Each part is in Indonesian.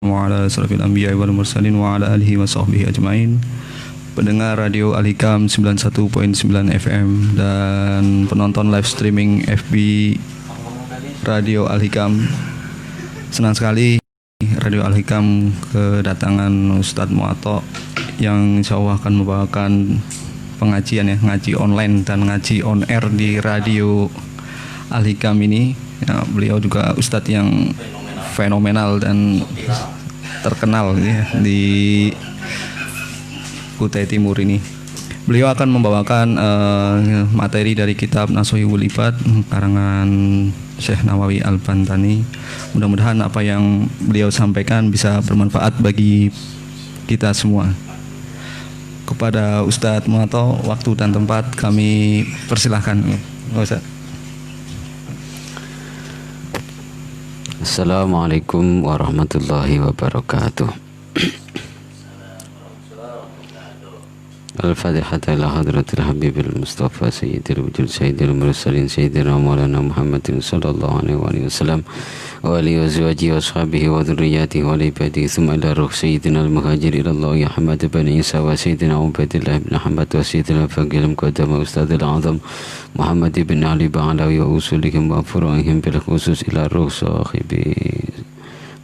wa ala asrafil anbiya'i wal mursalin wa ala alihi wa sahbihi ajmain. Pendengar Radio Al-Hikam 91.9 FM dan penonton live streaming FB Radio Al-Hikam. Senang sekali Radio Al-Hikam kedatangan Ustadz Mu'atto yang insya Allah akan membawakan pengajian ngaji online dan ngaji on air di Radio Al-Hikam ini. Ya, beliau juga Ustadz yang fenomenal dan terkenal ya, di Kutai Timur ini. Beliau akan membawakan materi dari kitab Nashihul Ibad karangan Syekh Nawawi Al-Bantani. Mudah-mudahan apa yang beliau sampaikan bisa bermanfaat bagi kita semua. Kepada Ustadz Mu'atto, waktu dan tempat kami persilahkan. Ustadz. Assalamualaikum warahmatullahi wabarakatuh. Al-Fatihah ila hadratil habibil Mustafa sayyidil wujud sayyidil mursalin sayyidina maulana Muhammadin sallallahu alaihi wasallam wa alihi wa azwajihi wa ashabihi wa dhurriyyatihi wa ibadihi thumma ila ruh sayyidina al-muhajir ila Allah ya Ahmad bin Isa wa sayyidina Ubaidillah bin Ahmad wa sayyidina Faqil Muqaddam Ustadzil Azam Muhammad bin Ali Ba'alawi wa usulihim wa furu'ihim bil khusus ila ruh sahibi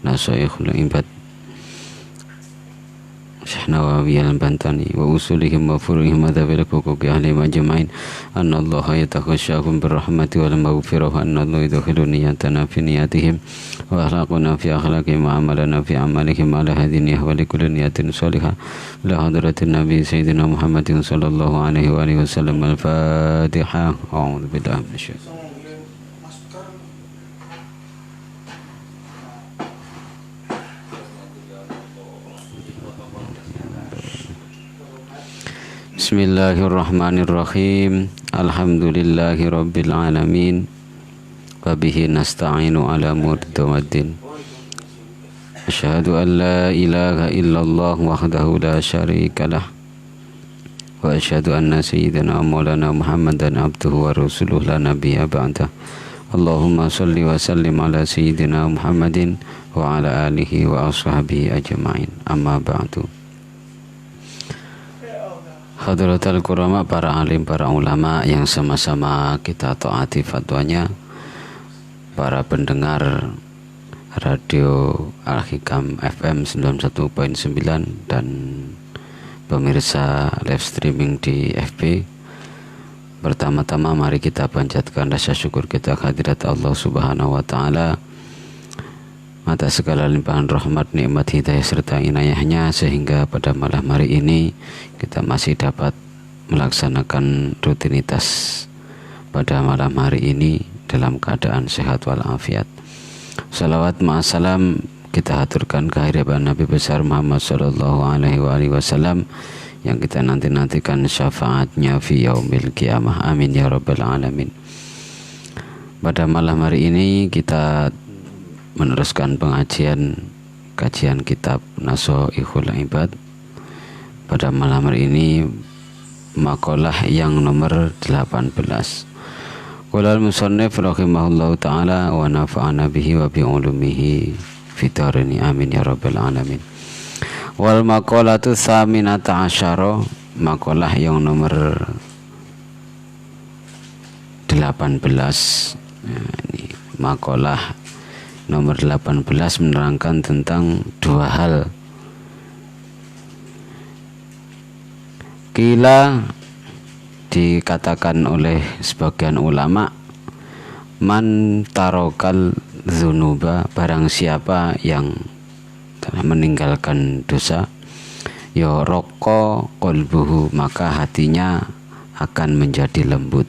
Nashihul Ibad Syekh Nawawi Al-Bantani wa usulihim wa furu'ihim madhabil huquqi ahli majma'in anna Allah yatakhashyakum birrahmati wal maghfirah wa anna Allah yudkhilu niyatana fi niyatihim wa akhlaquna fi akhlaqihim wa amalana fi amalihim ala hadhihi wa li kulli niyatin salihah la hadratin nabi sayyidina Muhammadin sallallahu alaihi wa alihi wasallam. Al-Fatihah. A'udzu billahi minasyaitonir Bismillahirrahmanirrahim. Alhamdulillahi rabbil alamin. Wa bihi nasta'inu ala murtawaddin. Asyhadu an la ilaha illallah wahdahu la syarikalah. Wa asyhadu anna sayyidina maulana Muhammadan abduhu wa rasuluh la nabiyya ba'dah. Allahumma salli wa sallim ala sayyidina Muhammadin wa ala alihi wa ashabihi ajma'in. Amma ba'du. Hadratul Qurama, para alim, para ulama yang sama-sama kita taati fatwanya, para pendengar Radio Al-Hikam FM 91.9 dan pemirsa live streaming di FB. Pertama-tama mari kita panjatkan rasa syukur kita kehadirat Allah Subhanahu wa taala atas segala limpahan rahmat, nikmat, hidayah serta inayahnya sehingga pada malam hari ini kita masih dapat melaksanakan rutinitas pada malam hari ini dalam keadaan sehat walafiat. Salawat ma'asalam kita haturkan kehadiran Nabi besar Muhammad sallallahu alaihi wasallam yang kita nantikan syafaatnya fi yaumil qiyamah. Amin ya rabbal alamin. Pada malam hari ini kita meneruskan kajian kitab Nashihul Ibad. Pada malam hari ini makalah yang nomor 18. Qala al-musannif rahimahullahu taala wa nafa'ana bihi wa bi ulumihi fid dharain amin ya rabbal alamin. Wal maqalatu tsaminata asyara, makalah yang nomor 18. Ini makalah nomor 18 menerangkan tentang dua hal. Kila dikatakan oleh sebagian ulama, man tarokal dzunuba, barang siapa yang telah meninggalkan dosa, ya raqqa qalbuhu, maka hatinya akan menjadi lembut.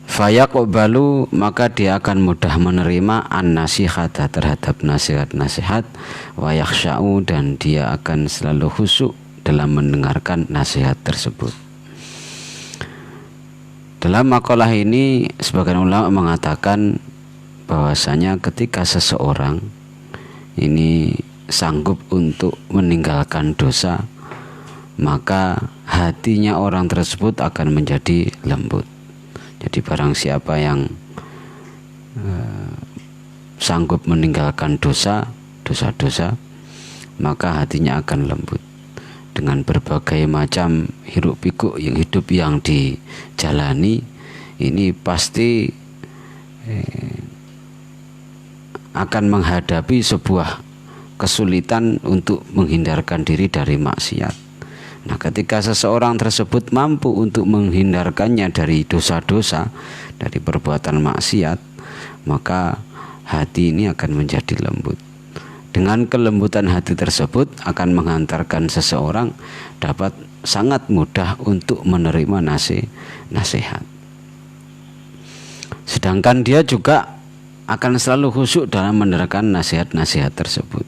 Fayaqbalu, maka dia akan mudah menerima an-nasihata, terhadap nasihat-nasihat, wa yakhsha'u, dan dia akan selalu khusyuk dalam mendengarkan nasihat tersebut. Dalam makalah ini sebagian ulama mengatakan bahwasanya ketika seseorang ini sanggup untuk meninggalkan dosa, maka hatinya orang tersebut akan menjadi lembut. Jadi barang siapa yang sanggup meninggalkan dosa dosa-dosa, maka hatinya akan lembut. Dengan berbagai macam hiruk pikuk hidup yang dijalani, ini pasti akan menghadapi sebuah kesulitan untuk menghindarkan diri dari maksiat. Nah, ketika seseorang tersebut mampu untuk menghindarkannya dari dosa-dosa, dari perbuatan maksiat, maka hati ini akan menjadi lembut. Dengan kelembutan hati tersebut akan menghantarkan seseorang dapat sangat mudah untuk menerima nasihat. Sedangkan dia juga akan selalu khusyuk dalam menerangkan nasihat-nasihat tersebut.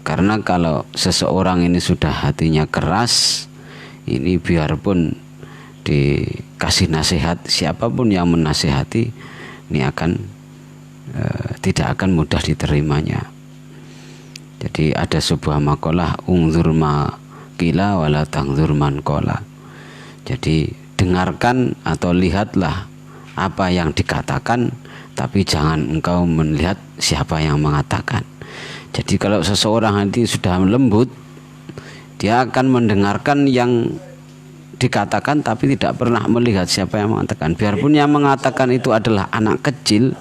Karena kalau seseorang ini sudah hatinya keras, ini biarpun dikasih nasihat siapapun yang menasihati, ini akan tidak akan mudah diterimanya. Jadi ada sebuah makalah, ungzur ma qila wala tangzur man qala. Jadi dengarkan atau lihatlah apa yang dikatakan, tapi jangan engkau melihat siapa yang mengatakan. Jadi kalau seseorang nanti sudah lembut, dia akan mendengarkan yang dikatakan tapi tidak pernah melihat siapa yang mengatakan. Biarpun yang mengatakan itu adalah anak kecil,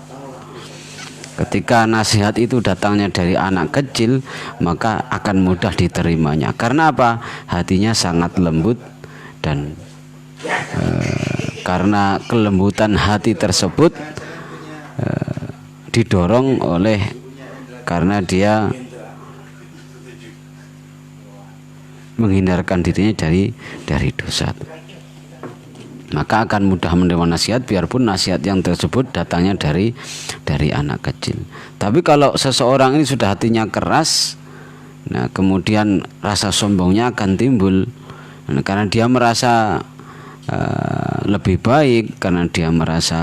ketika nasihat itu datangnya dari anak kecil, maka akan mudah diterimanya. Karena apa? Hatinya sangat lembut, dan karena kelembutan hati tersebut didorong oleh, karena dia menghindarkan dirinya dari dosa, maka akan mudah menerima nasihat biarpun nasihat yang tersebut datangnya dari anak kecil. Tapi kalau seseorang ini sudah hatinya keras, nah kemudian rasa sombongnya akan timbul, karena dia merasa lebih baik, karena dia merasa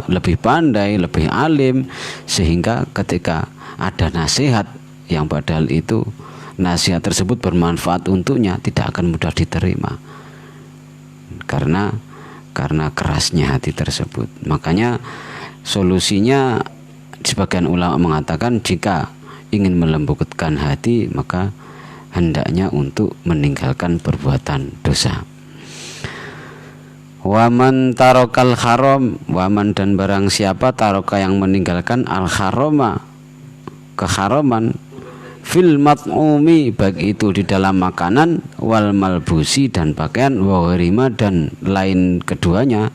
lebih pandai, lebih alim, sehingga ketika ada nasihat yang padahal itu nasihat tersebut bermanfaat untuknya, tidak akan mudah diterima karena kerasnya hati tersebut. Makanya solusinya, sebagian ulama mengatakan jika ingin melembutkan hati, maka hendaknya untuk meninggalkan perbuatan dosa. Waman tarokal haram, waman dan barang siapa taroka yang meninggalkan al haroma, keharaman, fil mat'umi, baik itu di dalam makanan, wal malbusi dan pakaian, wa gharima dan lain keduanya,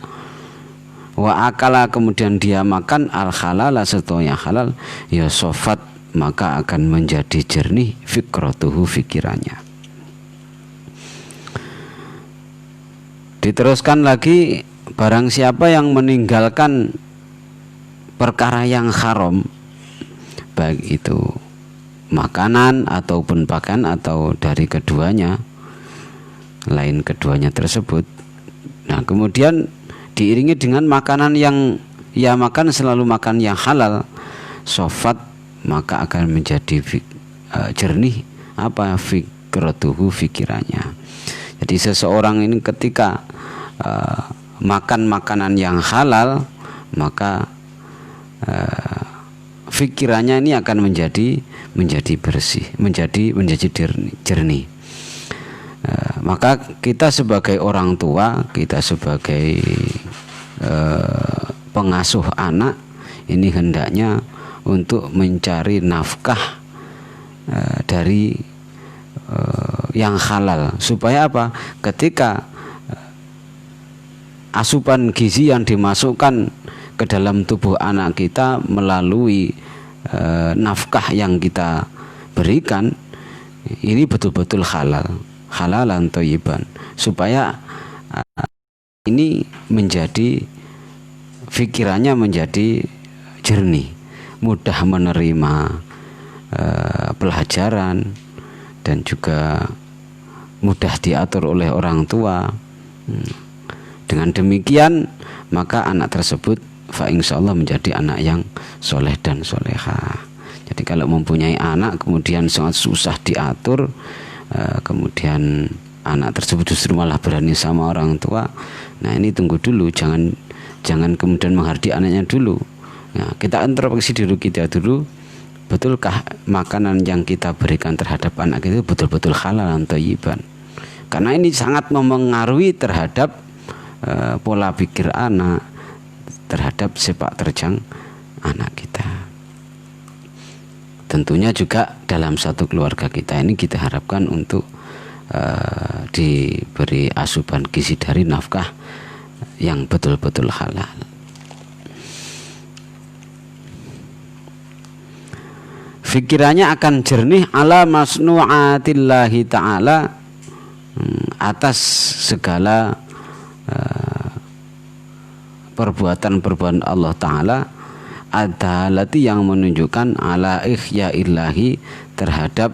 wa akala kemudian dia makan al halala sesuatu yang halal, ya sofat maka akan menjadi jernih fikratuhu fikirannya. Diteruskan lagi, barang siapa yang meninggalkan perkara yang haram, baik itu makanan ataupun pakaian atau dari keduanya, lain keduanya tersebut, nah kemudian diiringi dengan makanan yang ia makan selalu makan yang halal, sofat maka akan menjadi jernih apa fikratuhu fikirannya. Jadi seseorang ini ketika makan makanan yang halal, maka fikirannya ini akan menjadi bersih, menjadi jernih. Maka kita sebagai orang tua, kita sebagai pengasuh anak, ini hendaknya untuk mencari nafkah dari yang halal, supaya apa? Ketika asupan gizi yang dimasukkan ke dalam tubuh anak kita melalui nafkah yang kita berikan, ini betul-betul halalan thayyiban, supaya ini menjadi fikirannya menjadi jernih, mudah menerima pelajaran, dan juga mudah diatur oleh orang tua. Dengan demikian maka anak tersebut fa insyaallah menjadi anak yang soleh dan solehah. Jadi kalau mempunyai anak kemudian sangat susah diatur, kemudian anak tersebut justru malah berani sama orang tua, nah ini tunggu dulu, jangan kemudian menghardik anaknya dulu. Nah, kita introspeksi diri kita dulu, betulkah makanan yang kita berikan terhadap anak itu betul-betul halal dan thayyiban. Karena ini sangat memengaruhi terhadap pola pikir anak, terhadap sepak terjang anak kita. Tentunya juga dalam satu keluarga kita ini kita harapkan untuk diberi asupan gizi dari nafkah yang betul-betul halal. Pikirannya akan jernih ala masnu'atillahi ta'ala, atas segala perbuatan-perbuatan Allah Ta'ala, adalati yang menunjukkan ala ihya'illahi terhadap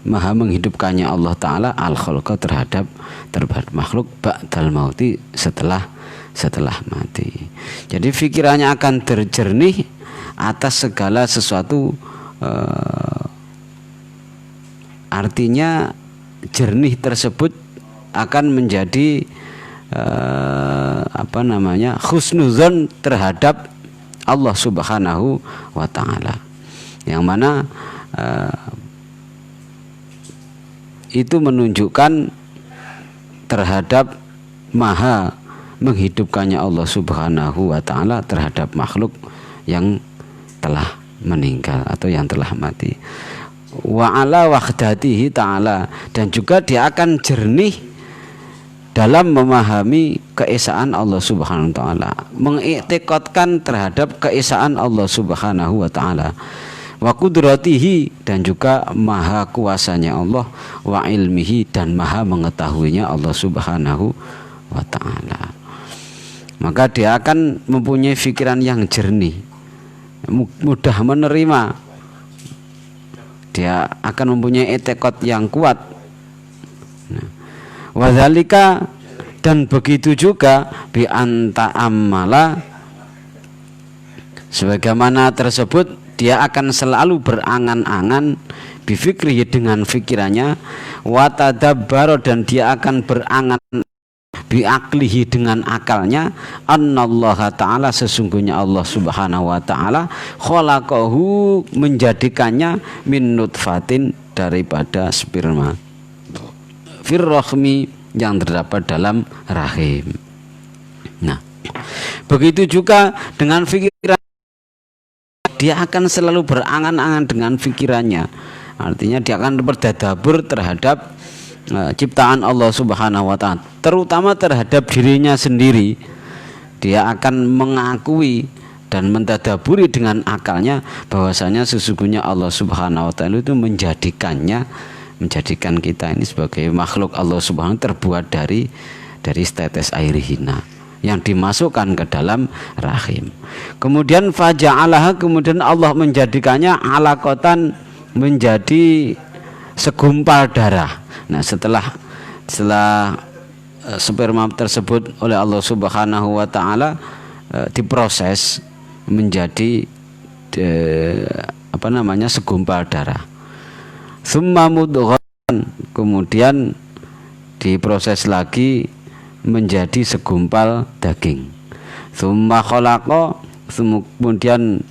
maha menghidupkannya Allah Ta'ala al-khalqa terhadap makhluk ba'dal mauti setelah mati. Jadi pikirannya akan terjernih atas segala sesuatu, artinya jernih tersebut akan menjadi husnuzon terhadap Allah Subhanahu wa Ta'ala, yang mana itu menunjukkan terhadap maha menghidupkannya Allah Subhanahu wa Ta'ala terhadap makhluk yang telah meninggal atau yang telah mati. Wa ala wahdatihi ta'ala, dan juga dia akan jernih dalam memahami keesaan Allah Subhanahu wa Ta'ala, mengiktikadkan terhadap keesaan Allah Subhanahu wa Ta'ala, wa qudratihi, dan juga maha kuasanya Allah, wa ilmihi, dan maha mengetahuinya Allah Subhanahu wa Ta'ala. Maka dia akan mempunyai pikiran yang jernih, mudah menerima, dia akan mempunyai etikot yang kuat. Wadzalika, dan begitu juga bi anta amala, sebagaimana tersebut dia akan selalu berangan-angan bifikrihi dengan fikirannya, wa tadabbaro, dan dia akan berangan biaklihi dengan akalnya, annallaha ta'ala, sesungguhnya Allah Subhanahu wa Ta'ala khalaqahu, menjadikannya min nutfatin, daripada sperma, firrahmi, yang terdapat dalam rahim. Nah, begitu juga dengan pikiran, dia akan selalu berangan-angan dengan pikirannya, artinya dia akan berdadabur terhadap ciptaan Allah Subhanahu wa Ta'ala, terutama terhadap dirinya sendiri. Dia akan mengakui dan mentadaburi dengan akalnya bahwasanya sesungguhnya Allah Subhanahu wa Ta'ala itu menjadikan kita ini sebagai makhluk Allah Subhanahu terbuat dari setetes air hina yang dimasukkan ke dalam rahim. Kemudian faja'alaha, kemudian Allah menjadikannya alaqatan, menjadi segumpal darah. Nah, setelah sperma tersebut oleh Allah Subhanahu wa Ta'ala diproses menjadi segumpal darah. Summa mudghatan, kemudian diproses lagi menjadi segumpal daging. Summa khalaqa, kemudian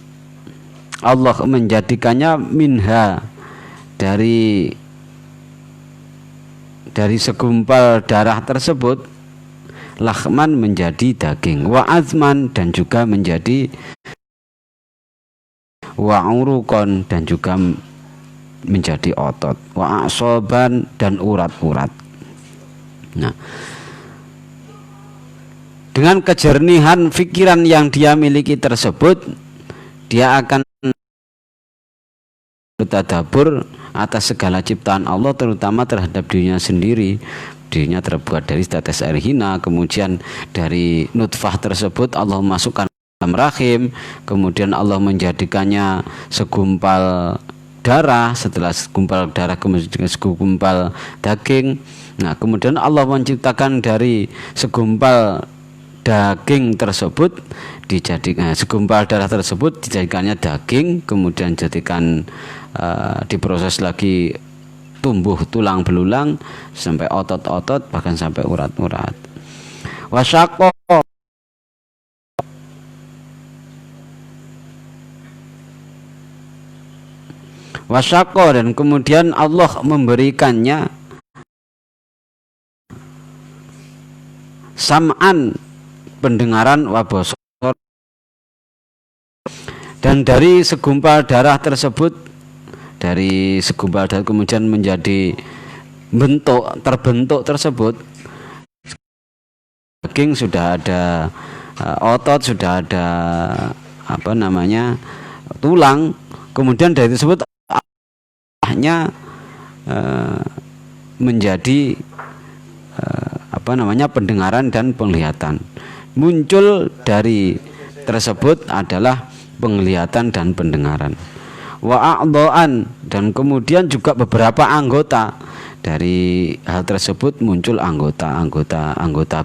Allah menjadikannya minha, dari segumpal darah tersebut, lahman, menjadi daging, wa azman, dan juga menjadi, wa uruqan, dan juga menjadi otot, wa asoban, dan urat-urat. Nah, dengan kejernihan pikiran yang dia miliki tersebut, dia akan bertadabbur atas segala ciptaan Allah, terutama terhadap dirinya sendiri. Dirinya terbuat dari tetes air hina, kemudian dari nutfah tersebut Allah masukkan dalam rahim, kemudian Allah menjadikannya segumpal darah, setelah segumpal darah kemudian segumpal daging. Nah, kemudian Allah menciptakan dari segumpal daging tersebut segumpal darah tersebut dijadikannya daging, kemudian jadikan diproses lagi, tumbuh tulang belulang sampai otot-otot, bahkan sampai urat-urat. Wasyaqo, Wasyaqo, dan kemudian Allah memberikannya sam'an, pendengaran, wa basar, dan dari segumpal darah tersebut, dari segumpal darah kemudian menjadi terbentuk tersebut, daging sudah ada, otot sudah ada, apa namanya, tulang, kemudian dari tersebut hanya menjadi apa namanya, pendengaran dan penglihatan. Muncul dari tersebut adalah penglihatan dan pendengaran. Wa a'dha'an, dan kemudian juga beberapa anggota. Dari hal tersebut muncul anggota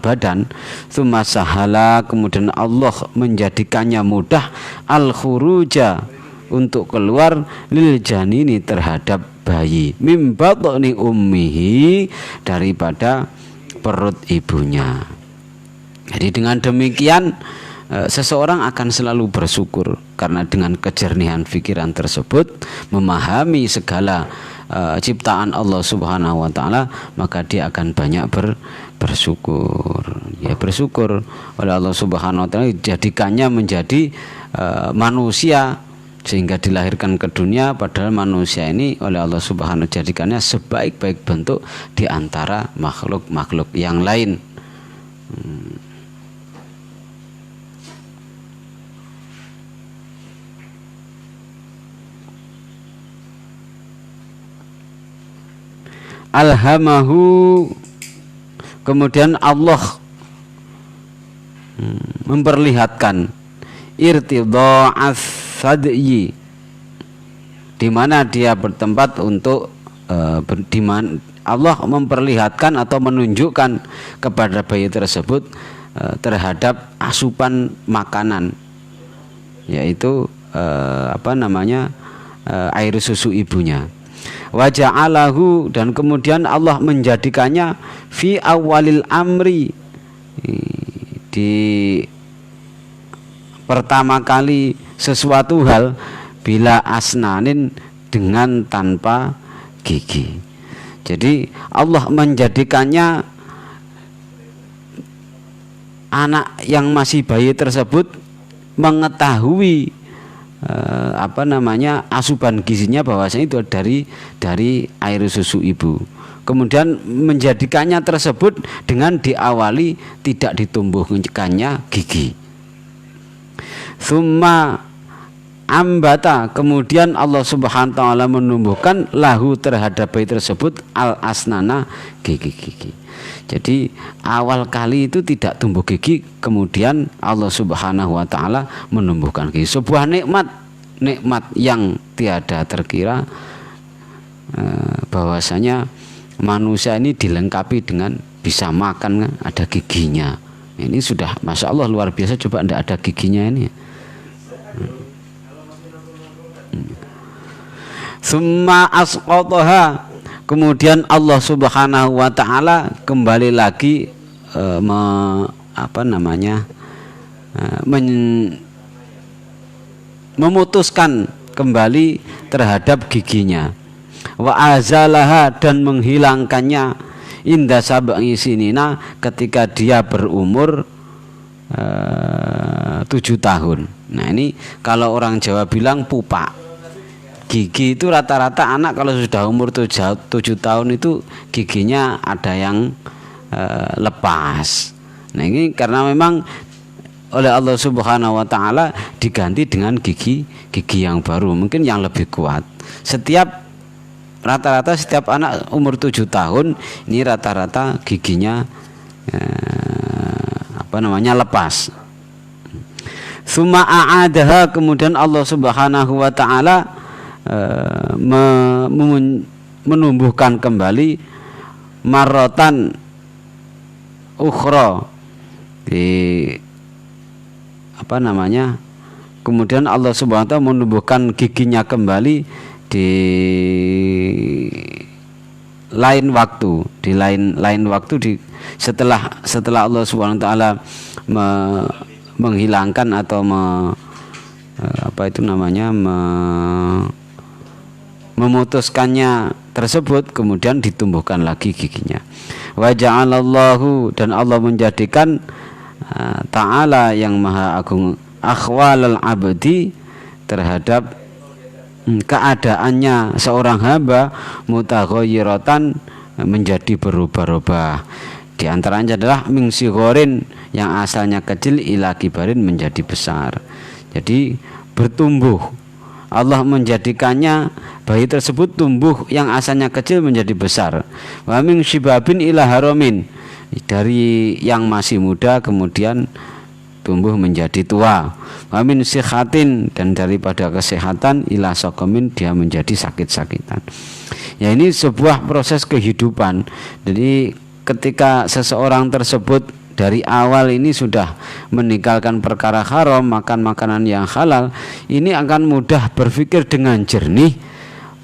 badan. Tsumma sahala, kemudian Allah menjadikannya mudah, al-khuruja, untuk keluar, lil janini, terhadap bayi, mim batni ummihi, daripada perut ibunya. Jadi dengan demikian seseorang akan selalu bersyukur, karena dengan kejernihan pikiran tersebut, memahami segala ciptaan Allah Subhanahu wa taala, maka dia akan banyak bersyukur. Ya, bersyukur oleh Allah Subhanahu wa taala dijadikannya menjadi manusia, sehingga dilahirkan ke dunia, padahal manusia ini oleh Allah Subhanahu wa taala jadikannya sebaik-baik bentuk di antara makhluk-makhluk yang lain. Alhamahu, kemudian Allah memperlihatkan irtidha'as sadyi, di mana dia bertempat untuk di mana Allah memperlihatkan atau menunjukkan kepada bayi tersebut terhadap asupan makanan, yaitu apa namanya, air susu ibunya. Wa ja'alahu, dan kemudian Allah menjadikannya fi awalil amri, di pertama kali sesuatu hal, bila asnanin, dengan tanpa gigi. Jadi Allah menjadikannya anak yang masih bayi tersebut mengetahui apa namanya, asupan gizinya, bahwasanya itu dari air susu ibu. Kemudian menjadikannya tersebut dengan diawali tidak ditumbuhkannya gigi. Summa ambata, kemudian Allah Subhanahu wa taala menumbuhkan lahu, terhadap bayi tersebut, al asnana, gigi-gigi. Jadi awal kali itu tidak tumbuh gigi, kemudian Allah Subhanahu wa taala menumbuhkan gigi. Sebuah nikmat yang tiada terkira, bahwasanya manusia ini dilengkapi dengan bisa makan, ada giginya. Ini sudah masya Allah luar biasa, coba tidak ada giginya ini. Summa asqataha, kemudian Allah Subhanahu wa taala kembali lagi memutuskan kembali terhadap giginya. Wa azalaha, dan menghilangkannya, inda sab'i sinina, ketika dia berumur 7 tahun. Nah, ini kalau orang Jawa bilang pupa. Gigi itu rata-rata anak kalau sudah umur 7 tahun itu giginya ada yang lepas. Nah, ini karena memang oleh Allah Subhanahu wa taala diganti dengan gigi yang baru, mungkin yang lebih kuat. Rata-rata setiap anak umur 7 tahun ini rata-rata giginya lepas. Summa a'adaha, kemudian Allah Subhanahu wa taala menumbuhkan kembali marrotan ukhra, kemudian Allah Subhanahu wa taala menumbuhkan giginya kembali di lain waktu, setelah Allah Subhanahu wa taala menghilangkan atau memutuskannya tersebut, kemudian ditumbuhkan lagi giginya. Wa ja'alallahu, dan Allah menjadikan Ta'ala yang maha agung, akhwalal abdi, terhadap keadaannya seorang hamba, mutaghayyiratan, menjadi berubah-ubah. Di antaranya adalah min sighorin, yang asalnya kecil, ila kibarin, menjadi besar. Jadi bertumbuh. Allah menjadikannya, bayi tersebut tumbuh yang asalnya kecil menjadi besar. Wa min syibabin ila haramin, dari yang masih muda kemudian tumbuh menjadi tua. Wa min sihatin, dan daripada kesehatan, ila sokomin, dia menjadi sakit-sakitan. Ya, ini sebuah proses kehidupan. Jadi ketika seseorang tersebut dari awal ini sudah meninggalkan perkara haram, makan makanan yang halal, ini akan mudah berpikir dengan jernih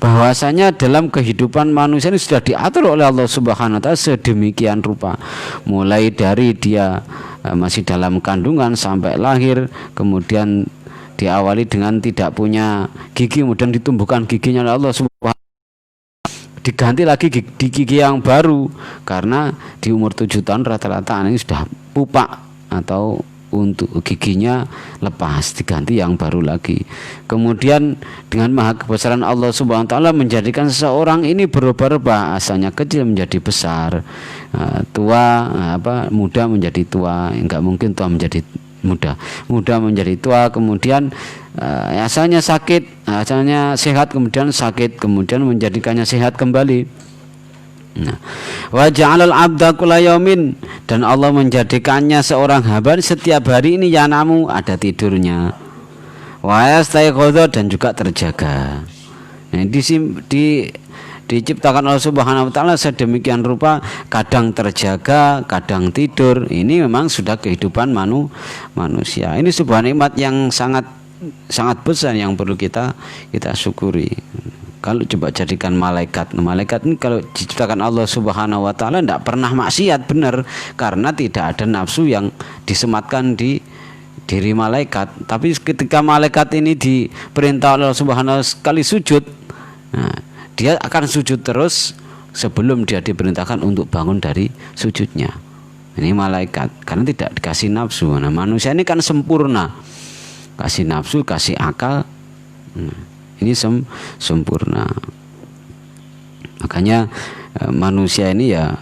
bahwasanya dalam kehidupan manusia ini sudah diatur oleh Allah Subhanahu wa taala sedemikian rupa, mulai dari dia masih dalam kandungan sampai lahir, kemudian diawali dengan tidak punya gigi, kemudian ditumbuhkan giginya oleh Allah Subhanahu, diganti lagi di gigi yang baru, karena di umur 7 tahun rata-rata anak ini sudah pupak atau untuk giginya lepas, diganti yang baru lagi. Kemudian dengan maha kebesaran Allah Subhanahu wa taala menjadikan seseorang ini berubah-ubah, asalnya kecil menjadi besar, tua muda menjadi tua, enggak mungkin tua menjadi muda, muda menjadi tua, kemudian asalnya sakit, asalnya sehat kemudian sakit, kemudian menjadikannya sehat kembali. Nah, wa ja'alal abda kulla yaumin, dan Allah menjadikannya seorang hamba setiap hari ini yanamu, ada tidurnya, wa yastayqadha, dan juga terjaga. Nah, diciptakan Allah Subhanahu wa taala sedemikian rupa, kadang terjaga, kadang tidur. Ini memang sudah kehidupan manusia. Ini sebuah nikmat yang sangat besar yang perlu kita syukuri. Kalau coba jadikan malaikat ini kalau diciptakan Allah Subhanahu wa taala tidak pernah maksiat, benar, karena tidak ada nafsu yang disematkan di diri malaikat. Tapi ketika malaikat ini diperintah Allah Subhanahu wa taala sekali sujud, nah, dia akan sujud terus sebelum dia diperintahkan untuk bangun dari sujudnya. Ini malaikat, karena tidak dikasih nafsu. Nah, manusia ini kan sempurna, kasih nafsu, kasih akal. Ini sempurna. Makanya manusia ini ya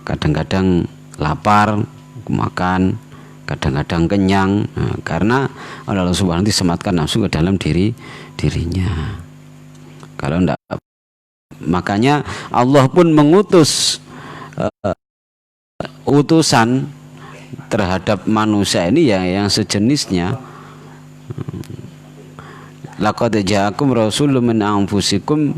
kadang-kadang lapar, makan, kadang-kadang kenyang, karena Allah Subhanahu wa taala disematkan nafsu ke dalam dirinya. Kalau enggak, makanya Allah pun mengutus utusan terhadap manusia ini yang sejenisnya. Laqad ja'akum rasulun min anfusikum,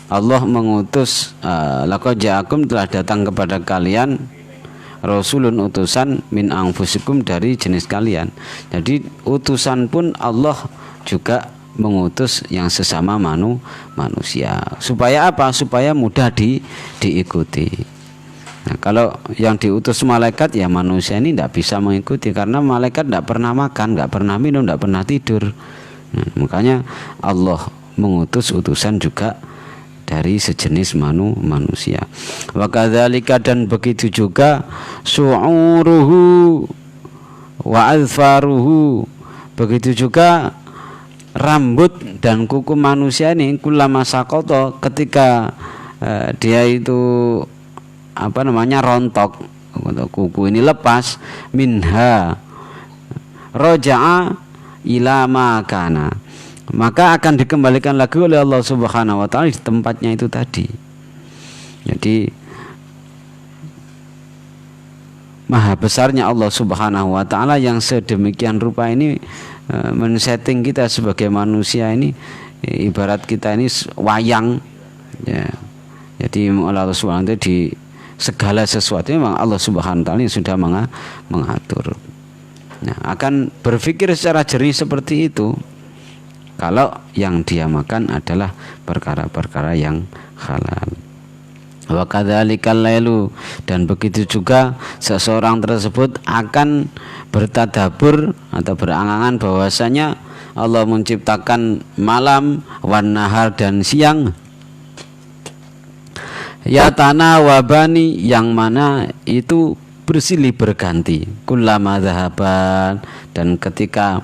Allah mengutus, laqad ja'akum, telah datang kepada kalian, rasulun, utusan, min anfusikum, dari jenis kalian. Jadi utusan pun Allah juga mengutus yang sesama manusia. Supaya apa? Supaya mudah diikuti. Nah, kalau yang diutus malaikat, ya manusia ini tidak bisa mengikuti, karena malaikat tidak pernah makan, tidak pernah minum, tidak pernah tidur. Nah, makanya Allah mengutus utusan juga dari sejenis manusia. Wa kadzalika, dan begitu juga su'uruhu wa azfaruhu, begitu juga rambut dan kuku manusia ini, kullama saqata, ketika dia itu rontok, kuku ini lepas, minha roja'a ila makana, maka akan dikembalikan lagi oleh Allah Subhanahu wa taala di tempatnya itu tadi. Jadi maha besarnya Allah Subhanahu wa taala yang sedemikian rupa ini men-setting kita sebagai manusia ini, ibarat kita ini wayang, ya. Jadi Allah Subhanahu wa taala di segala sesuatu memang Allah Subhanahu wa taala sudah mengatur. Nah, akan berpikir secara jernih seperti itu kalau yang dia makan adalah perkara-perkara yang halal. Wa kadzalikal lailu, dan begitu juga seseorang tersebut akan bertadabur atau berangan-angan bahwasanya Allah menciptakan malam, wan nahar, dan siang. Ya tanah wabani, yang mana itu bersilih berganti. Kullama dhahaban, dan ketika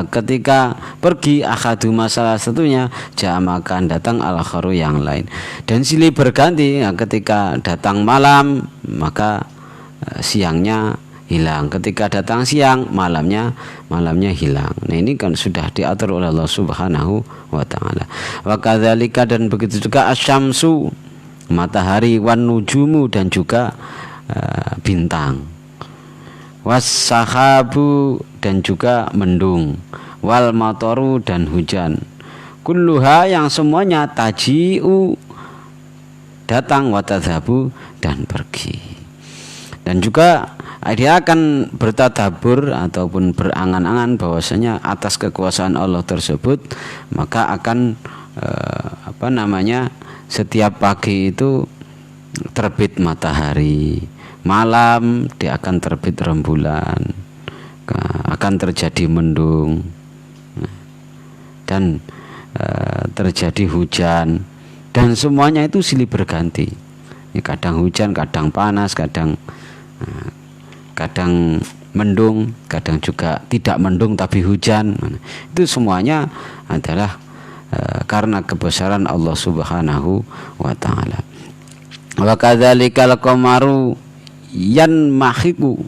ketika pergi akaduma salah satunya, jamakan datang al-akharu yang lain, dan silih berganti. Ketika datang malam maka siangnya hilang, ketika datang siang malamnya hilang. Nah, ini kan sudah diatur oleh Allah Subhanahu wa taala. Wa kadzalika, dan begitu juga asyamsu, matahari, wan nujumu, dan juga bintang, was-sahabu, dan juga mendung, wal matoru, dan hujan, kulluha, yang semuanya taji'u, datang, wa tadhabu, dan pergi. Dan juga dia akan bertadabur ataupun berangan-angan bahwasanya atas kekuasaan Allah tersebut, maka akan setiap pagi itu terbit matahari, malam dia akan terbit rembulan, akan terjadi mendung, dan terjadi hujan, dan semuanya itu silih berganti. Kadang hujan, kadang panas, kadang mendung, kadang juga tidak mendung tapi hujan. Itu semuanya adalah karena kebesaran Allah Subhanahu wa taala. Wa kadzalikal qamaru yanmahiku,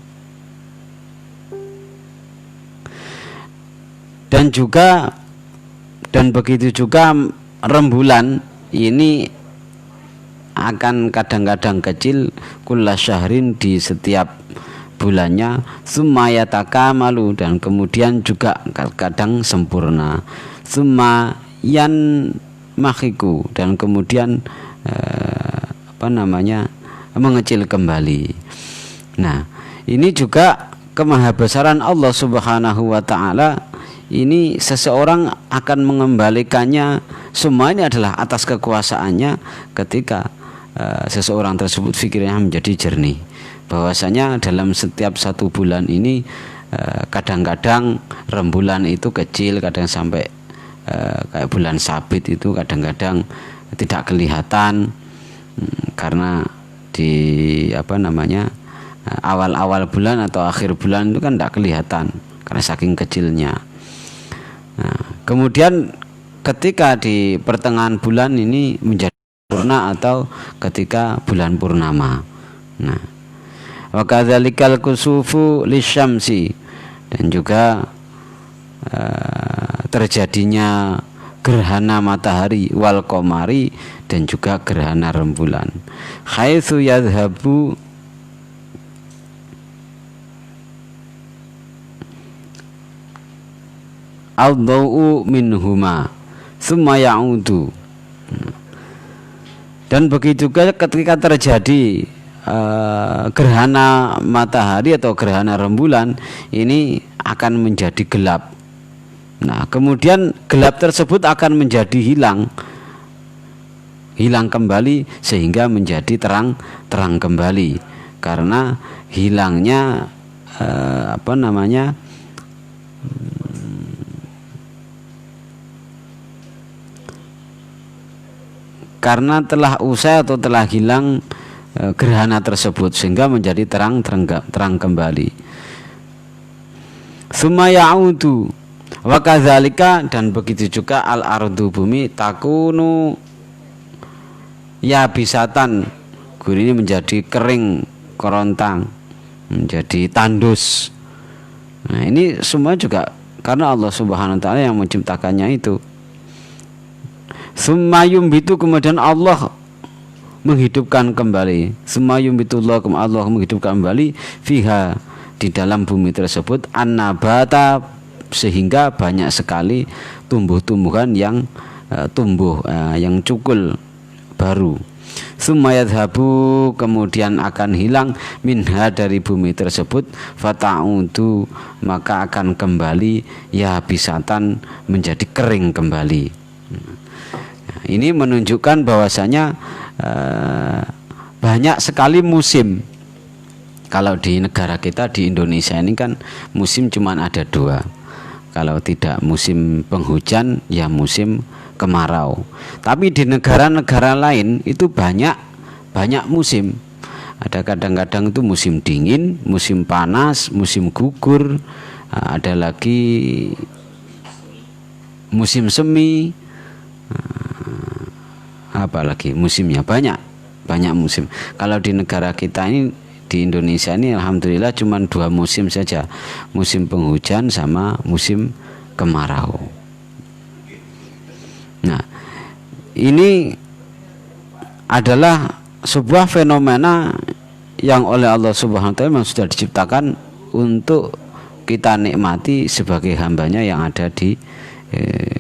dan begitu juga rembulan ini akan kadang-kadang kecil, kulla syahrin, di setiap bulannya, summa yatakamalu, dan kemudian juga kadang sempurna, summa yanmahiku, dan kemudian mengecil kembali. Nah, ini juga kemahabesaran Allah Subhanahu wa taala. Ini seseorang akan mengembalikannya, semua ini adalah atas kekuasaannya ketika seseorang tersebut fikirnya menjadi jernih, bahwasanya dalam setiap satu bulan ini kadang-kadang rembulan itu kecil, kadang sampai kayak bulan sabit itu kadang-kadang tidak kelihatan, karena di awal-awal bulan atau akhir bulan itu kan tidak kelihatan karena saking kecilnya. Nah, kemudian ketika di pertengahan bulan ini menjadi purna atau ketika bulan purnama. Nah, wa kadzalikal kusufu lisyamsi, dan juga terjadinya gerhana matahari, wal qamari, dan juga gerhana rembulan, haitsu yadhhabu al-dhau'u minhuma tsumma ya'udu. Dan begitu juga ketika terjadi gerhana matahari atau gerhana rembulan, ini akan menjadi gelap. Nah, kemudian gelap tersebut akan menjadi hilang kembali, sehingga menjadi terang kembali, karena hilangnya karena telah usai atau telah hilang gerhana tersebut, sehingga menjadi terang kembali. Tsumma ya'udu, wa kadzalika, dan begitu juga al-ardu, bumi, takunu yabisatan, ini menjadi kering, kerontang, menjadi tandus. Nah, ini semua juga karena Allah Subhanahu wa taala yang menciptakannya itu. Tsumma yumbitu, kemudian Allah menghidupkan kembali. Tsumma yumbitullah, Allah menghidupkan kembali, fiha, di dalam bumi tersebut, an-nabata, sehingga banyak sekali tumbuh-tumbuhan yang tumbuh, yang cukul baru. Tsumma yadhhabu, kemudian akan hilang, minha, dari bumi tersebut, fata'udu, maka akan kembali, ya bisatan, menjadi kering kembali. Ini menunjukkan bahwasanya banyak sekali musim. Kalau di negara kita di Indonesia ini kan musim cuma ada 2. Kalau tidak musim penghujan ya musim kemarau. Tapi di negara-negara lain itu banyak musim. Ada kadang-kadang itu musim dingin, musim panas, musim gugur, ada lagi musim semi, apalagi musimnya banyak musim. Kalau di negara kita ini di Indonesia ini alhamdulillah cuma 2 musim saja, musim penghujan sama musim kemarau. Nah, ini adalah sebuah fenomena yang oleh Allah Subhanahu wa taala memang sudah diciptakan untuk kita nikmati sebagai hambanya yang ada di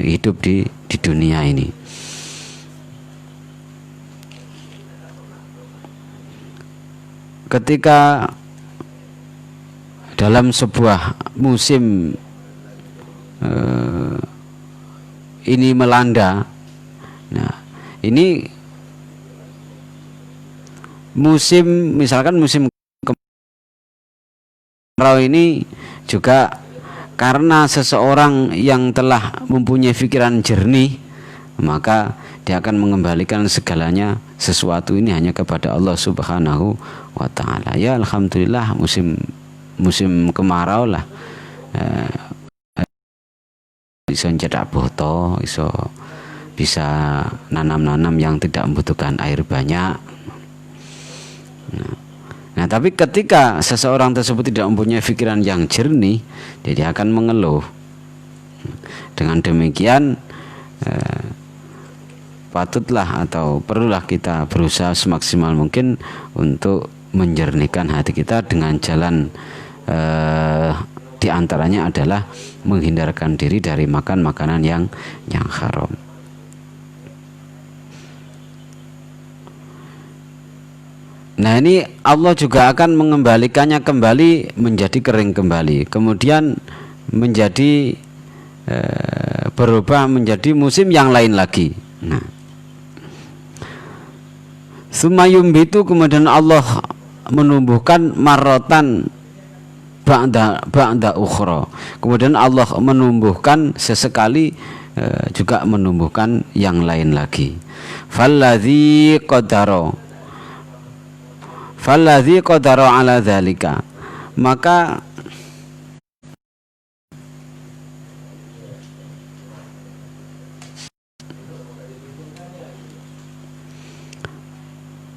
hidup di dunia ini. Ketika dalam sebuah musim ini melanda, nah ini musim, misalkan musim kemarau ini juga karena seseorang yang telah mempunyai pikiran jernih, maka dia akan mengembalikan segalanya sesuatu ini hanya kepada Allah Subhanahu wa taala. Ya alhamdulillah musim kemarau lah, iso cedak boto, iso bisa nanam-nanam yang tidak membutuhkan air banyak. Nah, tapi ketika seseorang tersebut tidak mempunyai pikiran yang jernih, dia akan mengeluh. Dengan demikian patutlah atau perlulah kita berusaha semaksimal mungkin untuk menjernihkan hati kita dengan jalan diantaranya adalah menghindarkan diri dari makan makanan yang haram. Nah, ini Allah juga akan mengembalikannya kembali menjadi kering kembali, kemudian menjadi berubah menjadi musim yang lain lagi. Nah, sumayum itu kemudian Allah menumbuhkan marotan ba'da ukhra. Kemudian Allah menumbuhkan sesekali juga menumbuhkan yang lain lagi. Falladzi qadara ala dzalika. Maka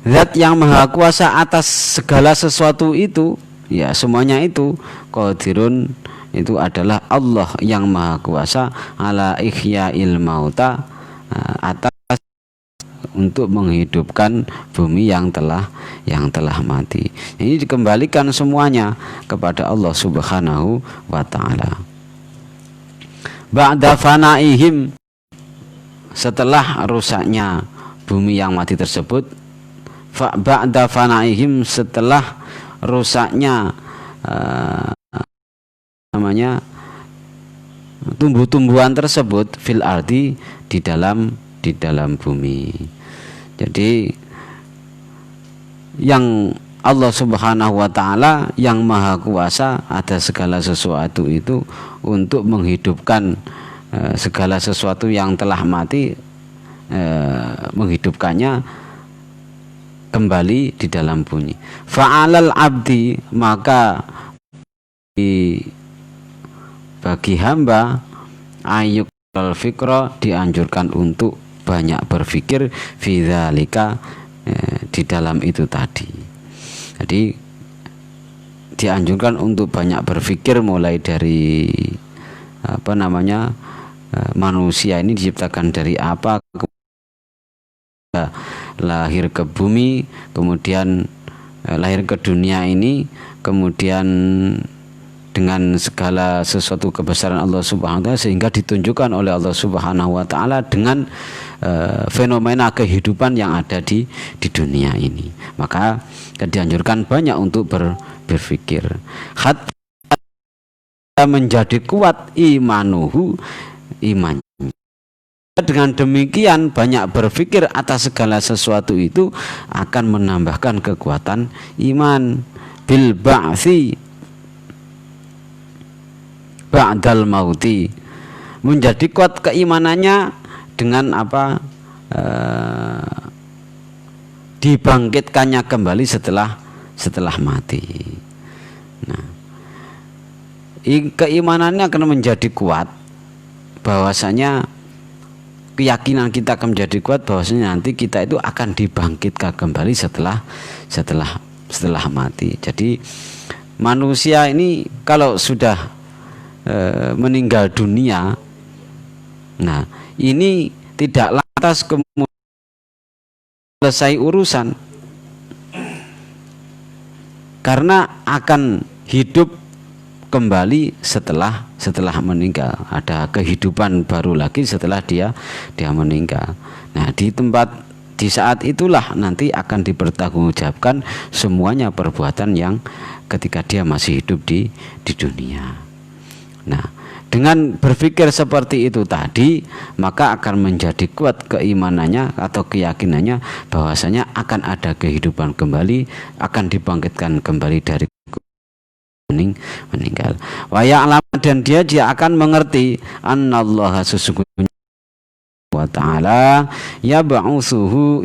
Zat yang maha kuasa atas segala sesuatu itu, ya semuanya itu, qadirun itu adalah Allah yang maha kuasa ala ihya'il mauta, atas untuk menghidupkan bumi yang telah mati. Ini dikembalikan semuanya kepada Allah Subhanahu wa taala. Ba'da fanaihim, setelah rusaknya bumi yang mati tersebut, ba'da fanaihim, setelah rusaknya tumbuh-tumbuhan tersebut fil ardi, di dalam bumi. Jadi yang Allah Subhanahu wa taala yang maha kuasa ada segala sesuatu itu untuk menghidupkan segala sesuatu yang telah mati, menghidupkannya kembali di dalam bumi. Fa'alal abdi, maka bagi hamba ayyuk al-fikra, dianjurkan untuk banyak berpikir fidzalika, di dalam itu tadi. Jadi dianjurkan untuk banyak berpikir mulai dari manusia ini diciptakan dari apa, lahir ke bumi, kemudian lahir ke dunia ini, kemudian dengan segala sesuatu kebesaran Allah Subhanahu wa taala, sehingga ditunjukkan oleh Allah Subhanahu wa taala dengan fenomena kehidupan yang ada di dunia ini. Maka dianjurkan banyak untuk berpikir. Hatta menjadi kuat imanuhu, iman Dengan demikian banyak berpikir atas segala sesuatu itu akan menambahkan kekuatan iman. Bil ba'tsi ba'dal mauti, menjadi kuat keimanannya dengan apa, dibangkitkannya kembali setelah mati. Nah, keimanannya akan menjadi kuat, bahwasanya keyakinan kita akan menjadi kuat bahwasanya nanti kita itu akan dibangkitkan kembali setelah mati. Jadi manusia ini kalau sudah meninggal dunia, nah ini tidak lantas kemudian selesai urusan, karena akan hidup kembali setelah meninggal. Ada kehidupan baru lagi setelah dia meninggal. Nah, di saat itulah nanti akan dipertanggungjawabkan semuanya perbuatan yang ketika dia masih hidup di dunia. Nah, dengan berpikir seperti itu tadi, maka akan menjadi kuat keimanannya atau keyakinannya bahwasanya akan ada kehidupan kembali, akan dibangkitkan kembali dari meninggal. Wa ya'lam, dan dia akan mengerti annallaha, sesungguhnya wa ta'ala yab'atsuhu,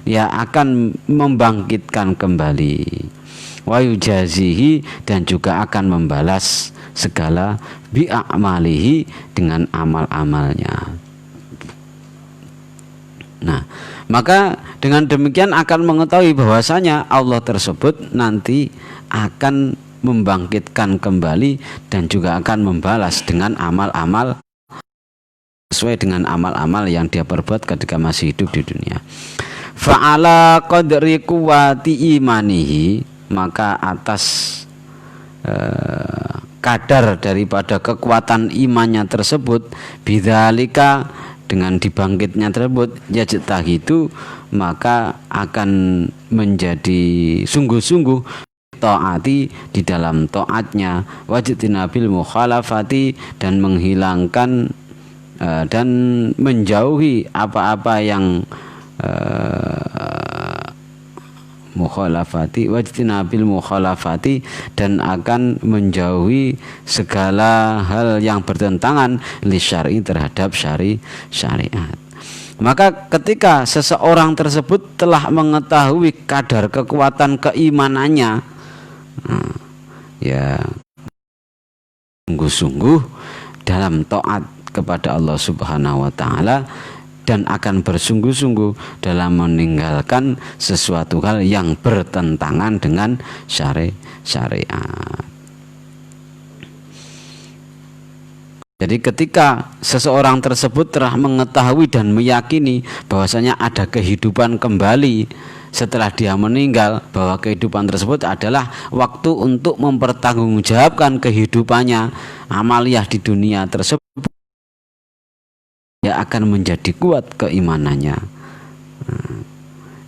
dia akan membangkitkan kembali, wa yujazihi, dan juga akan membalas segala bi'amalihi, dengan amal-amalnya. Nah, maka dengan demikian akan mengetahui bahwasanya Allah tersebut nanti akan membangkitkan kembali dan juga akan membalas dengan amal-amal sesuai dengan amal-amal yang dia perbuat ketika masih hidup di dunia. Fa'ala qadri quwwati imanihi, maka atas kadar daripada kekuatan imannya tersebut, bidzalika, dengan dibangkitnya tersebut, yajtahidu, maka akan menjadi sungguh-sungguh taati di dalam taatnya, wajtinabil mukhalafati, dan menghilangkan dan menjauhi apa-apa yang mukhalafati, wajtinabil mukhalafati, dan akan menjauhi segala hal yang bertentangan li syar'i, terhadap syariat. Maka ketika seseorang tersebut telah mengetahui kadar kekuatan keimanannya, ya sungguh-sungguh dalam taat kepada Allah Subhanahu wa taala, dan akan bersungguh-sungguh dalam meninggalkan sesuatu hal yang bertentangan dengan syariat. Jadi ketika seseorang tersebut telah mengetahui dan meyakini bahwasanya ada kehidupan kembali setelah dia meninggal, bahwa kehidupan tersebut adalah waktu untuk mempertanggungjawabkan kehidupannya amaliyah di dunia tersebut, dia akan menjadi kuat keimanannya.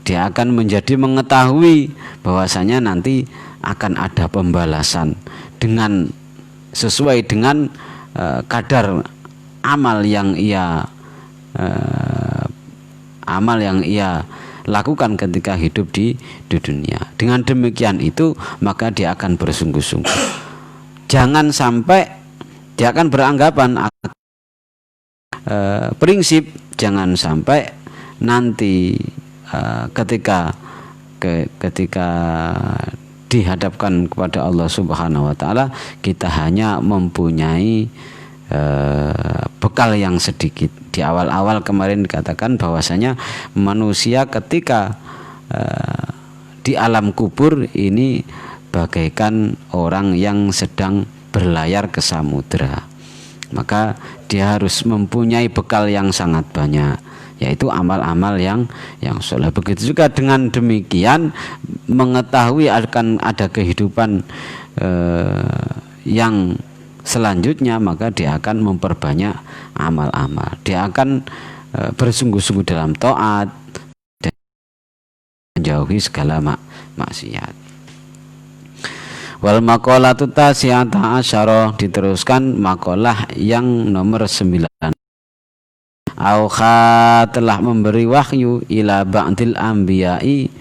Dia akan menjadi mengetahui bahwasanya nanti akan ada pembalasan dengan sesuai dengan kadar amal yang ia lakukan ketika hidup di dunia. Dengan demikian itu, maka dia akan bersungguh-sungguh. Jangan sampai dia akan beranggapan prinsip, jangan sampai nanti ketika dihadapkan kepada Allah Subhanahu wa taala, kita hanya mempunyai bekal yang sedikit. Di awal-awal kemarin dikatakan bahwasanya manusia ketika di alam kubur ini bagaikan orang yang sedang berlayar ke samudra. Maka dia harus mempunyai bekal yang sangat banyak, yaitu amal-amal yang soleh. Begitu juga dengan demikian, mengetahui akan ada kehidupan yang selanjutnya, maka dia akan memperbanyak amal-amal. Dia akan bersungguh-sungguh dalam taat dan menjauhi segala maksiat. Wal maqalatu tasi'ata asyara, diteruskan makalah yang nomor 9. Auha telah memberi wahyu ila ba'dil anbiya'i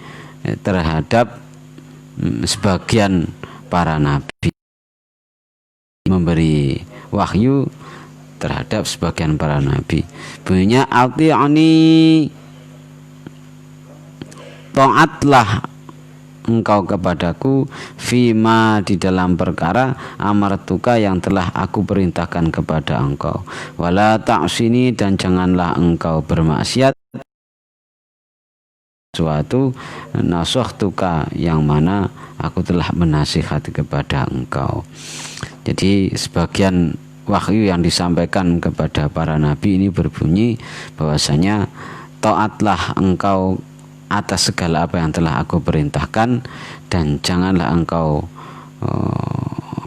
terhadap sebagian para nabi, memberi wahyu terhadap sebagian para nabi. Bunyinya ati'ani, taatlah engkau kepadaku, fima di dalam perkara amartuka yang telah aku perintahkan kepada engkau, wala ta'sini dan janganlah engkau bermaksiat suatu nasahtuka yang mana aku telah menasihati kepada engkau. Jadi sebagian wahyu yang disampaikan kepada para nabi ini berbunyi bahwasanya taatlah engkau atas segala apa yang telah aku perintahkan, dan janganlah engkau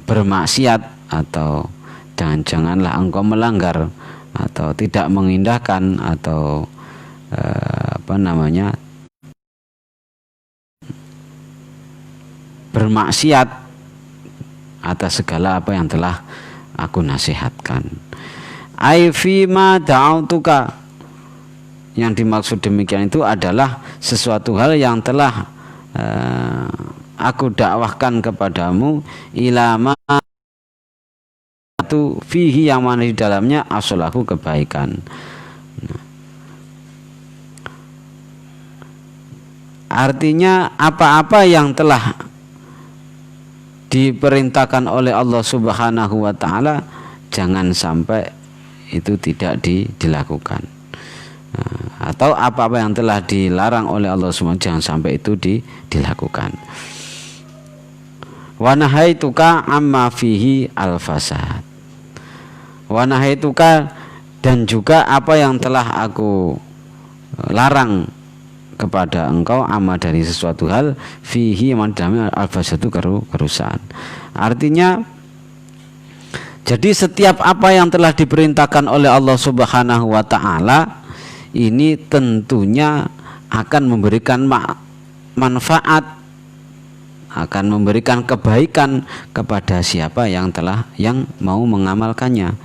bermaksiat, atau janganlah engkau melanggar atau tidak mengindahkan atau bermaksiat atas segala apa yang telah aku nasihatkan. Ai fima da'autuka, yang dimaksud demikian itu adalah sesuatu hal yang telah aku dakwahkan kepadamu, ilama itu fihi yang mana di dalamnya asolahu kebaikan. Artinya apa-apa yang telah diperintahkan oleh Allah Subhanahu wa taala jangan sampai itu tidak dilakukan. Atau apa-apa yang telah dilarang oleh Allah Subhanahu wa taala jangan sampai itu dilakukan. Wa nahaituka amma fihi al-fasad. Wa nahaituka, dan juga apa yang telah aku larang kepada engkau, amma dari sesuatu hal, fihi yang dalamnya al-fasadu kerusakan. Artinya jadi setiap apa yang telah diperintahkan oleh Allah Subhanahu wa taala ini tentunya akan memberikan manfaat, akan memberikan kebaikan kepada siapa yang mau mengamalkannya.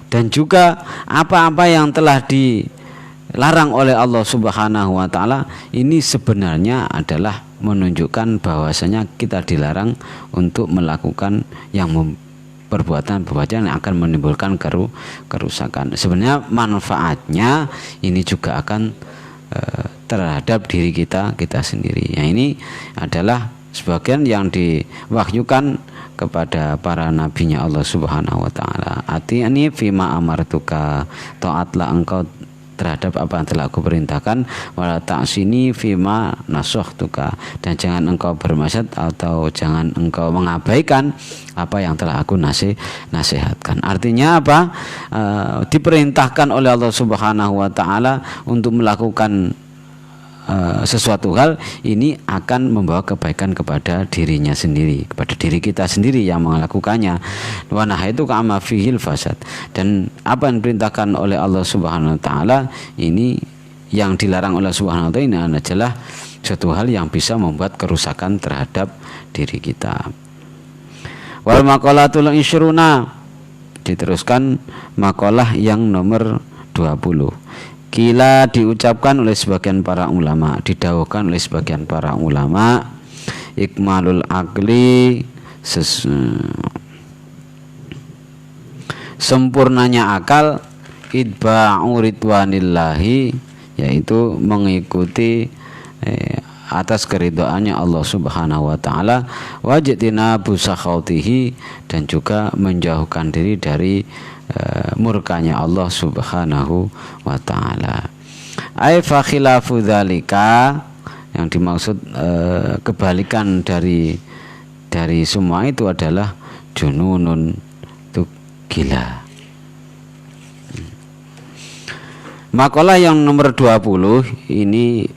Dan juga apa-apa yang telah dilarang oleh Allah Subhanahu wa taala ini sebenarnya adalah menunjukkan bahwasanya kita dilarang untuk melakukan yang perbuatan yang akan menimbulkan kerusakan. Sebenarnya manfaatnya ini juga akan terhadap diri kita sendiri. Yang ini adalah sebagian yang diwahyukan kepada para nabinya Allah Subhanahu wa taala. Ati'ani fima amartuka, taatlah engkau terhadap apa yang telah aku perintahkan, wala ta'sini fima nasahtuka, dan jangan engkau bermaksud atau jangan engkau mengabaikan apa yang telah aku nasihatkan. Artinya apa? Diperintahkan oleh Allah Subhanahu wa taala untuk melakukan sesuatu hal ini akan membawa kebaikan kepada dirinya sendiri, kepada diri kita sendiri yang melakukannya. Wa nahaitu ka'ama fihil fasad, dan apa yang diperintahkan oleh Allah Subhanahu wa taala ini yang dilarang oleh Subhanahu wa taala ini adalah suatu hal yang bisa membuat kerusakan terhadap diri kita. Wal maqalatul isyruna, diteruskan makalah yang nomor 20. Kila diucapkan oleh sebagian para ulama, didawuhkan oleh sebagian para ulama, ikmalul akli, sempurnanya akal, idba'u ridwanillahi, yaitu mengikuti atas keridhaannya Allah Subhanahu wa taala, wajidina busakhautihi, dan juga menjauhkan diri dari murkanya Allah Subhanahu wa taala. Ai fa khilafu dzalika, yang dimaksud kebalikan dari semua itu adalah jununun, itu gila. Makalah yang nomor 20 ini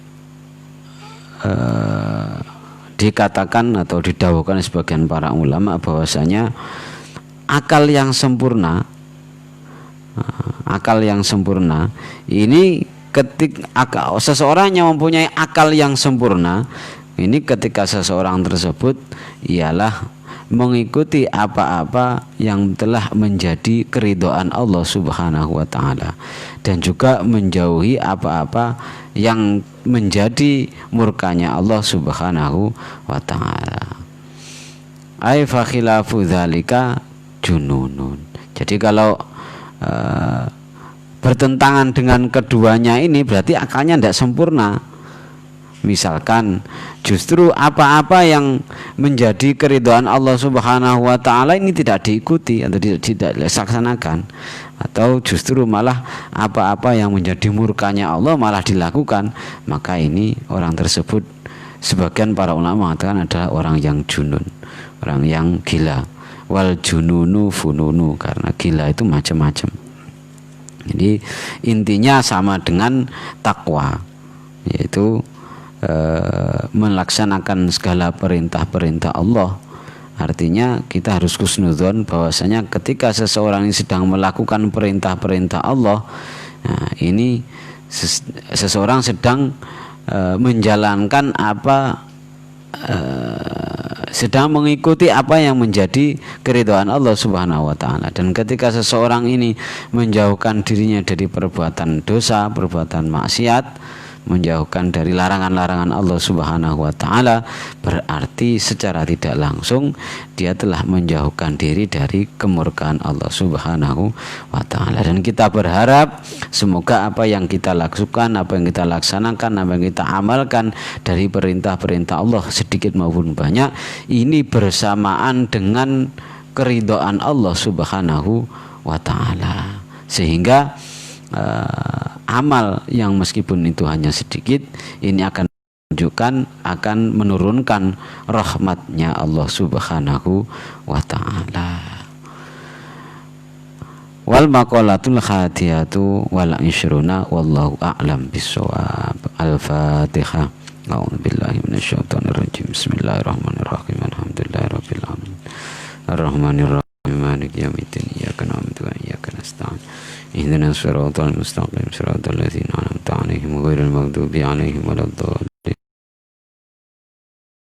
dikatakan atau didawuhkan sebagian para ulama bahwasanya akal yang sempurna ini ketika seseorang yang mempunyai akal yang sempurna ini, ketika seseorang tersebut ialah mengikuti apa-apa yang telah menjadi keridhaan Allah Subhanahu wa taala, dan juga menjauhi apa-apa yang menjadi murkanya Allah Subhanahu wa taala. Ai fa khilafu dzalika jununun. Jadi kalau bertentangan dengan keduanya ini berarti akalnya tidak sempurna. Misalkan justru apa-apa yang menjadi keridhaan Allah Subhanahu wa taala ini tidak diikuti atau tidak dilaksanakan, atau justru malah apa-apa yang menjadi murkanya Allah malah dilakukan, maka ini orang tersebut, sebagian para ulama mengatakan adalah orang yang junun, orang yang gila. Wal jununu fununu, karena gila itu macam-macam. Jadi intinya sama dengan takwa, yaitu melaksanakan segala perintah-perintah Allah. Artinya kita harus husnudzon bahwasanya ketika seseorang ini sedang melakukan perintah-perintah Allah, nah ini seseorang sedang menjalankan sedang mengikuti apa yang menjadi keridhaan Allah Subhanahu wa taala. Dan ketika seseorang ini menjauhkan dirinya dari perbuatan dosa, perbuatan maksiat, menjauhkan dari larangan-larangan Allah Subhanahu wa taala, berarti secara tidak langsung dia telah menjauhkan diri dari kemurkaan Allah Subhanahu wa taala. Dan kita berharap semoga apa yang kita lakukan, apa yang kita laksanakan, apa yang kita amalkan dari perintah-perintah Allah sedikit maupun banyak, ini bersamaan dengan keridhaan Allah Subhanahu wa taala, sehingga amal yang meskipun itu hanya sedikit, ini akan menunjukkan, akan menurunkan rahmatnya Allah Subhanahu wa ta'ala. Wal maqalatul khatiyatu wal ishruna wallahu a'lam bissawab. Al-Fatihah. A'udzubillahi minasyaitonir rajim. Bismillahirrahmanirrahim. Alhamdulillahirabbil alamin. Arrahmanirrahim. Maliki yaumiddin. Iyyaka na'budu wa iyyaka nasta'in. Ihdinas siratal mustaqim, siratal ladzina an'amta 'alaihim ghairil maghdubi 'alaihim waladdallin.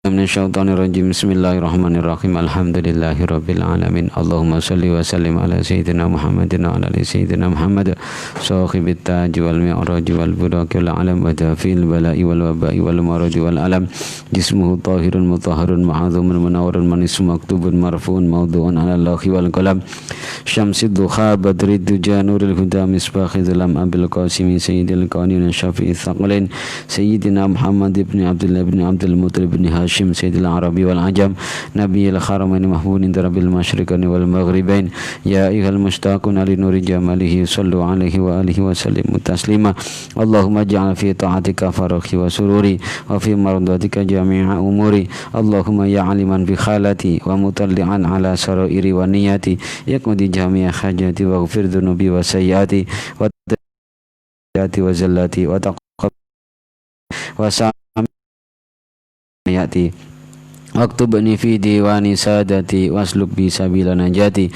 Minasyaitonirrajim. Bismillahirrahmanirrahim. Alhamdulillahirabbil alamin. Allahumma shalli wa sallim ala sayyidina Muhammadin wa ala ali sayyidina Muhammad sahibit taj wal mi'raj wal buraq wal alam wa dafil bala'i wal waba'i wal marad wal alam. Jismuhu tahirun mutahharun ma'adzumun munawwarun manis maktubun marfu'un mawdu'un ala lawhi wal qalam. Syamsid duha badrid duja nuril huda misbah zalam abil qasimi sayyidil qawnin syafi'i thaqalain sayyidina Muhammad ibn Abdullah ibn Abdul Muttalib ibn Hashim sayyidil arabi wal ajam nabiyil haramain mahbubin darabil masyriqain wal maghribain. Ya ayyuhal mushtaqun li nuri jamalihi sallu alaihi wa alihi wa sallimu taslima. Allahumma ja'al fi ta'atika faraghi wa sururi wa fi mardatika jami'a umuri. Allahumma ya aliman bi khalati wa mutalli'an ala sarairi wa niyati yaqdi jami'a hajati wa ghfir dhunubi wa sayyati wa tati wa zallati wa taqab wa sa'ati waktubni fi diwani sadati wasluk bi sabila najati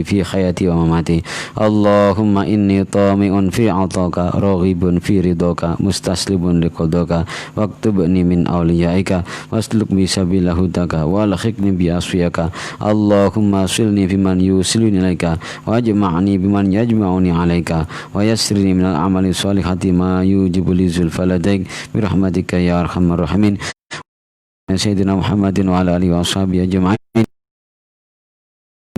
fi hayati wa mamati. Allahumma inni tami'un fi ataka raghibun fi ridaka mustaslimun liqadaka waktubni min awliyaika wasluk bi sabila hudaka walhiqni bi asfiyaka. Allahumma silni biman yusiluni ilaika wajma'ni biman yajma'uni alaika wa yassirni min al-amali salihati ma yujibu li zulfaladaik birahmatika ya arhamar rahimin. Sayyidina Muhammadin wa ala alihi wa ashabihi ajma'in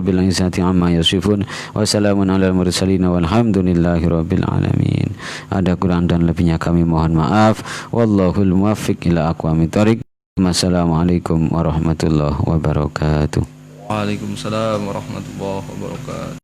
bil izzati amma yasifun wa salamun alal mursalin walhamdulillahi rabbil alamin. Ada kurang dan lebihnya kami mohon maaf. Wallahul muwaffiq ila aqwamit thoriq. Wassalamualaikum warahmatullahi wabarakatuh. Waalaikumsalam warahmatullahi wabarakatuh.